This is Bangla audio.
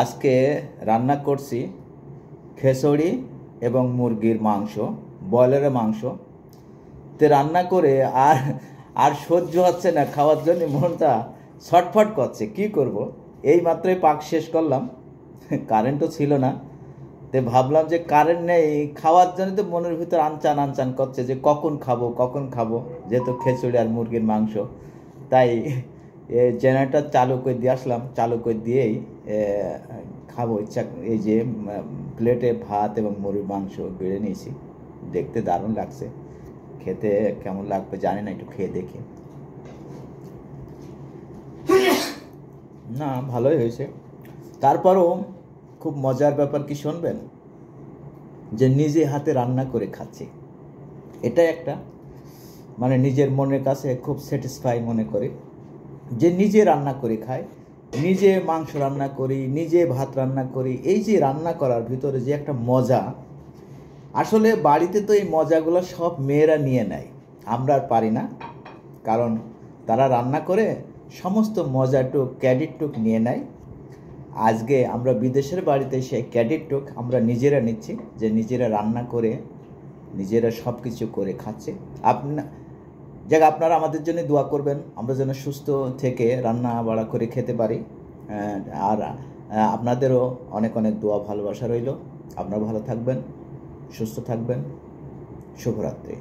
আজকে রান্না করছি খেসড়ি এবং মুরগির মাংস, ব্রয়লারের মাংস। তে রান্না করে আর আর সহ্য হচ্ছে না, খাওয়ার জন্য মনটা ছটফট করছে। কি করব, এই মাত্রই পাক শেষ করলাম, কারেন্টও ছিল না। তে ভাবলাম যে কারেন্ট নেই, খাওয়ার জন্য তো মনের ভিতর আনচান আনচান করছে যে কখন খাবো কখন খাবো, যেহেতু খেচুড়ি আর মুরগির মাংস। তাই জেনারেটর চালু করে দিয়ে আসলাম, চালু করে দিয়েই খাবো ইচ্ছা। এই যে প্লেটে ভাত এবং মুরগির মাংস বেড়ে নিয়েছি, দেখতে দারুণ লাগছে। খেতে কেমন লাগবে জানি না, একটু খেয়ে দেখি। না, ভালোই হয়েছে। তারপরও খুব মজার ব্যাপার কি শুনবেন, যে নিজে হাতে রান্না করে খাচ্ছি, এটা একটা মানে নিজের মনের কাছে খুব স্যাটিসফাই মনে করি যে নিজে রান্না করে খাই, নিজে মাংস রান্না করি, নিজে ভাত রান্না করি। এই যে রান্না করার ভিতরে যে একটা মজা, আসলে বাড়িতে তো এই মজাগুলো সব মেয়েরা নিয়ে নেয়, আমরা আর পারি না। কারণ তারা রান্না করে সমস্ত মজাটুক ক্যাডিটটুক নিয়ে নেয়। আজকে আমরা বিদেশের বাড়িতে সেই ক্যাডিটটুক আমরা নিজেরা নিচ্ছি, যে নিজেরা রান্না করে নিজেরা সব কিছু করে খাচ্ছে। আপনারা আমাদের জন্য দোয়া করবেন, আমরা যেন সুস্থ থেকে রান্না বাড়া করে খেতে পারি। আর আপনাদেরও অনেক অনেক দোয়া ভালোবাসা রইল। আপনারা ভালো থাকবেন, সুস্থ থাকবেন। শুভরাত্রি।